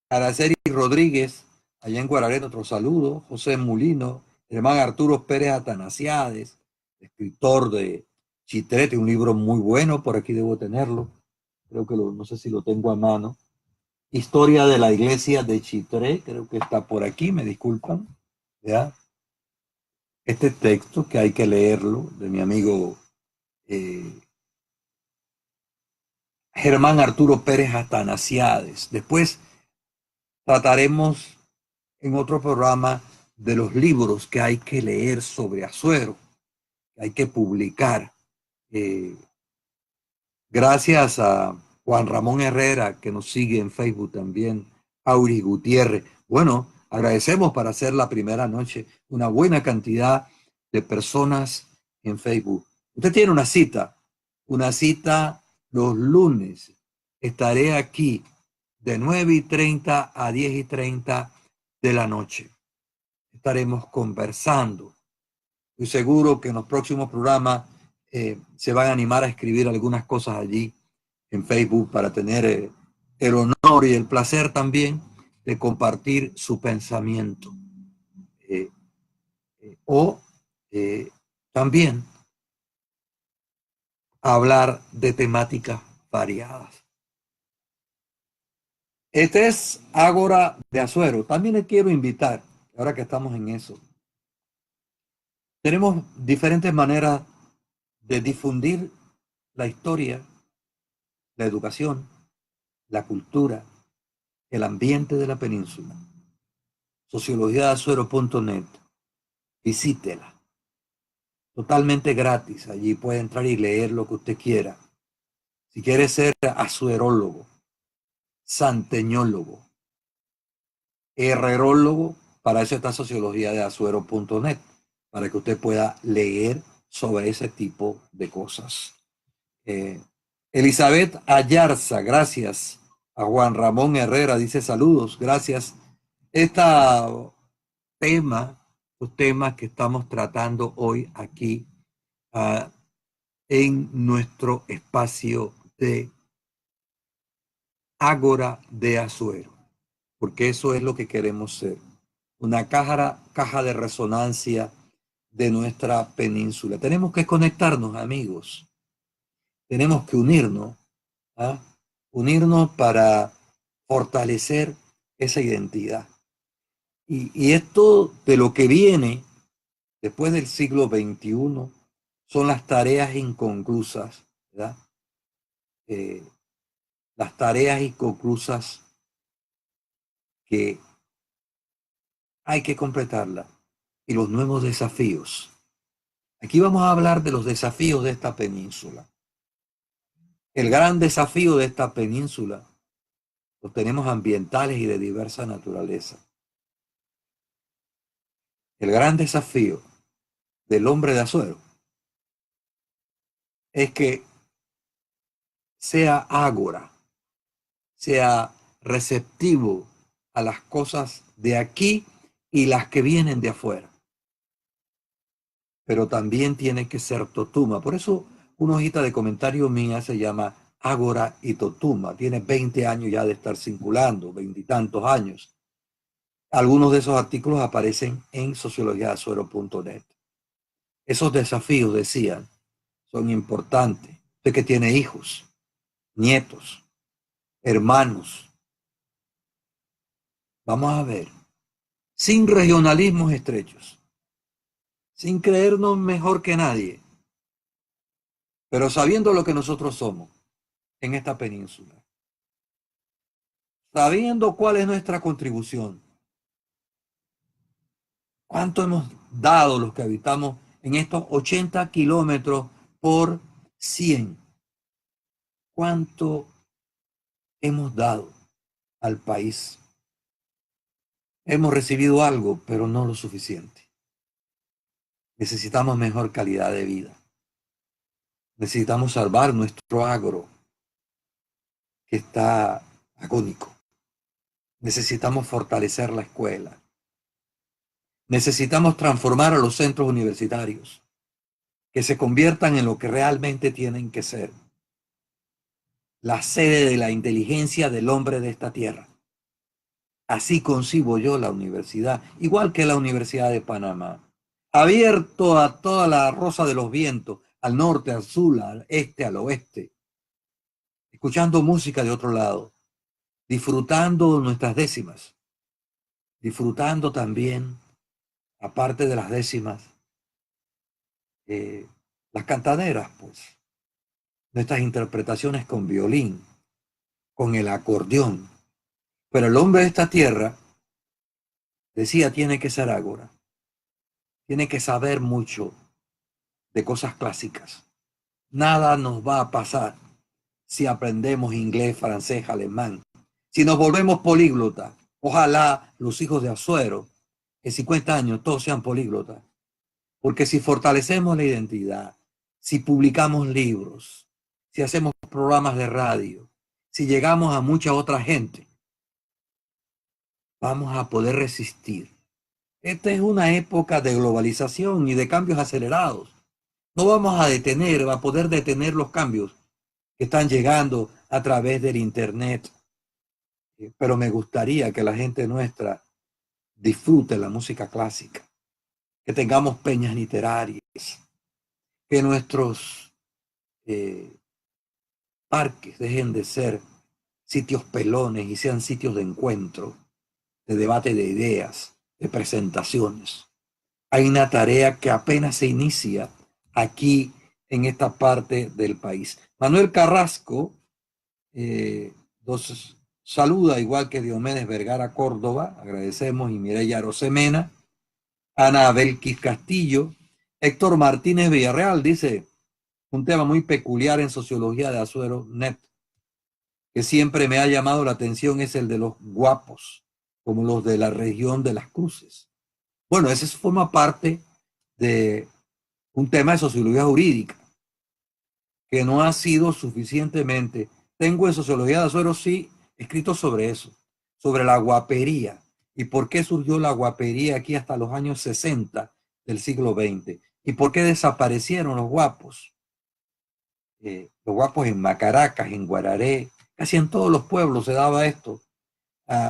Araceli Rodríguez, allá en Guararé, otro saludo. José Mulino, el hermano Arturo Pérez Atanasiades, escritor de Chitrete, un libro muy bueno, por aquí debo tenerlo. Creo que no sé si lo tengo a mano. Historia de la iglesia de Chitré, creo que está por aquí, me disculpan, ¿ya? Este texto que hay que leerlo, de mi amigo eh, Germán Arturo Pérez Atanasiades. Después trataremos en otro programa de los libros que hay que leer sobre Asuero, que hay que publicar. Eh, Gracias a Juan Ramón Herrera, que nos sigue en Facebook también, Auri Gutiérrez. Bueno, agradecemos para hacer la primera noche una buena cantidad de personas en Facebook. Usted tiene una cita los lunes. Estaré aquí de 9:30 a 10:30 de la noche. Estaremos conversando. Estoy seguro que en los próximos programas se van a animar a escribir algunas cosas allí en Facebook para tener el honor y el placer también de compartir su pensamiento. Eh, o también hablar de temáticas variadas. Este es Ágora de Asuero. También les quiero invitar, ahora que estamos en eso, tenemos diferentes maneras de difundir la historia, la educación, la cultura, el ambiente de la península. Sociologiadeazuero.net. Visítela. Totalmente gratis. Allí puede entrar y leer lo que usted quiera. Si quiere ser azuerólogo, santeñólogo, herrerólogo, para eso está sociologiadeazuero.net, para que usted pueda leer sobre ese tipo de cosas. Elizabeth Ayarza, gracias. A Juan Ramón Herrera dice saludos, gracias. Esta tema, los temas que estamos tratando hoy aquí en nuestro espacio de Ágora de Asuero, porque eso es lo que queremos ser, una caja de resonancia de nuestra península. Tenemos que conectarnos, amigos, tenemos que unirnos, ¿ah? Unirnos para fortalecer esa identidad. Y esto de lo que viene después del siglo XXI son las tareas inconclusas, ¿verdad? Las tareas inconclusas que hay que completarlas y los nuevos desafíos. Aquí vamos a hablar de los desafíos de esta península. El gran desafío de esta península los tenemos ambientales y de diversa naturaleza. El gran desafío del hombre de Asuero es que sea ágora, sea receptivo a las cosas de aquí y las que vienen de afuera. Pero también tiene que ser Totuma. Por eso una hojita de comentario mía se llama Ágora y Totuma. Tiene 20 años ya de estar circulando, 20 y tantos años. Algunos de esos artículos aparecen en sociologiadeazuero.net. Esos desafíos, decían, son importantes. Usted que tiene hijos, nietos, hermanos. Vamos a ver, sin regionalismos estrechos, sin creernos mejor que nadie, pero sabiendo lo que nosotros somos en esta península, sabiendo cuál es nuestra contribución, cuánto hemos dado los que habitamos en estos 80 kilómetros por 100, cuánto hemos dado al país. Hemos recibido algo, pero no lo suficiente. Necesitamos mejor calidad de vida. Necesitamos salvar nuestro agro, que está agónico. Necesitamos fortalecer la escuela. Necesitamos transformar a los centros universitarios, que se conviertan en lo que realmente tienen que ser, la sede de la inteligencia del hombre de esta tierra. Así concibo yo la universidad, igual que la Universidad de Panamá, abierto a toda la rosa de los vientos, al norte, al sur, al este, al oeste, escuchando música de otro lado, disfrutando nuestras décimas, disfrutando también, aparte de las décimas, las cantaderas, pues, nuestras interpretaciones con violín, con el acordeón. Pero el hombre de esta tierra, decía, tiene que ser ágora, tiene que saber mucho de cosas clásicas. Nada nos va a pasar si aprendemos inglés, francés, alemán, si nos volvemos políglotas. Ojalá los hijos de Asuero, en 50 años, todos sean políglotas. Porque si fortalecemos la identidad, si publicamos libros, si hacemos programas de radio, si llegamos a mucha otra gente, vamos a poder resistir. Esta es una época de globalización y de cambios acelerados. No vamos a poder detener los cambios que están llegando a través del Internet. Pero me gustaría que la gente nuestra disfrute la música clásica, que tengamos peñas literarias, que nuestros parques dejen de ser sitios pelones y sean sitios de encuentro, de debate de ideas, de presentaciones. Hay una tarea que apenas se inicia aquí en esta parte del país. Manuel Carrasco nos saluda, igual que Diomedes Vergara Córdoba, agradecemos, y Mireya Rosemena, Ana Belkis Castillo, Héctor Martínez Villarreal dice, un tema muy peculiar en sociología de Azuero Net, que siempre me ha llamado la atención, es el de los guapos, como los de la región de las Cruces. Bueno, ese forma parte de un tema de sociología jurídica, que no ha sido suficientemente. Tengo en sociología de Azuero, sí, escrito sobre eso, sobre la guapería y por qué surgió la guapería aquí hasta los años 60 del siglo XX y por qué desaparecieron los guapos en Macaracas, en Guararé, casi en todos los pueblos se daba esto.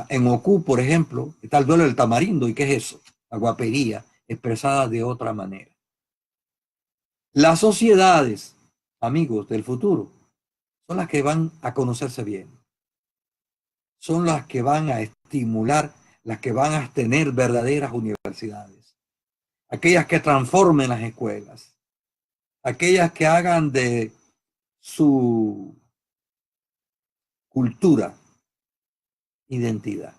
En Ocú, por ejemplo, está el duelo del tamarindo. ¿Y qué es eso? La guapería expresada de otra manera. Las sociedades, amigos del futuro, son las que van a conocerse bien. Son las que van a estimular, las que van a tener verdaderas universidades. Aquellas que transformen las escuelas. Aquellas que hagan de su cultura identidad.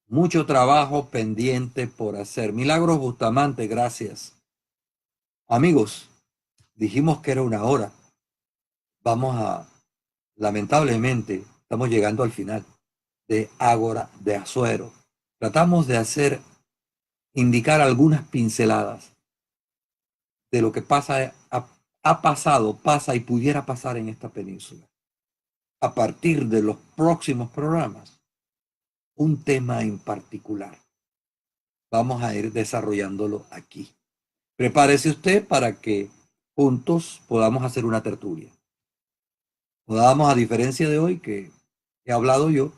Mucho trabajo pendiente por hacer. Milagros Bustamante, gracias. Amigos, dijimos que era una hora. Lamentablemente, estamos llegando al final de Ágora de Azuero. Tratamos de indicar algunas pinceladas de lo que ha pasado, pasa y pudiera pasar en esta península. A partir de los próximos programas, un tema en particular. Vamos a ir desarrollándolo aquí. Prepárese usted para que juntos podamos hacer una tertulia. Podamos, a diferencia de hoy que he hablado yo,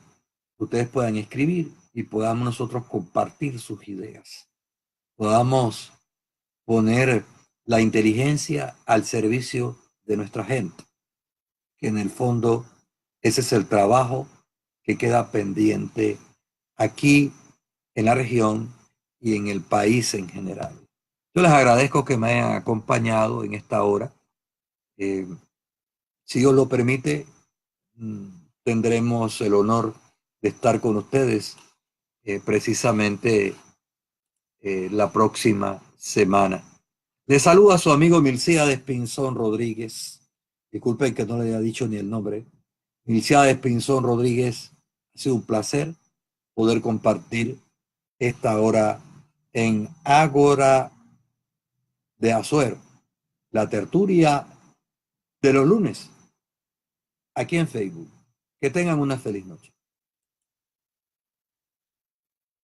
ustedes puedan escribir y podamos nosotros compartir sus ideas. Podamos poner la inteligencia al servicio de nuestra gente, que en el fondo ese es el trabajo que queda pendiente aquí en la región y en el país en general. Yo les agradezco que me hayan acompañado en esta hora. Si Dios lo permite, tendremos el honor de estar con ustedes precisamente la próxima semana. Le saluda a su amigo Milcíades Pinzón Rodríguez. Disculpen que no le haya dicho ni el nombre. Milcíades Pinzón Rodríguez, ha sido un placer poder compartir esta hora en Ágora de Azuero, la tertulia de los lunes, aquí en Facebook. Que tengan una feliz noche.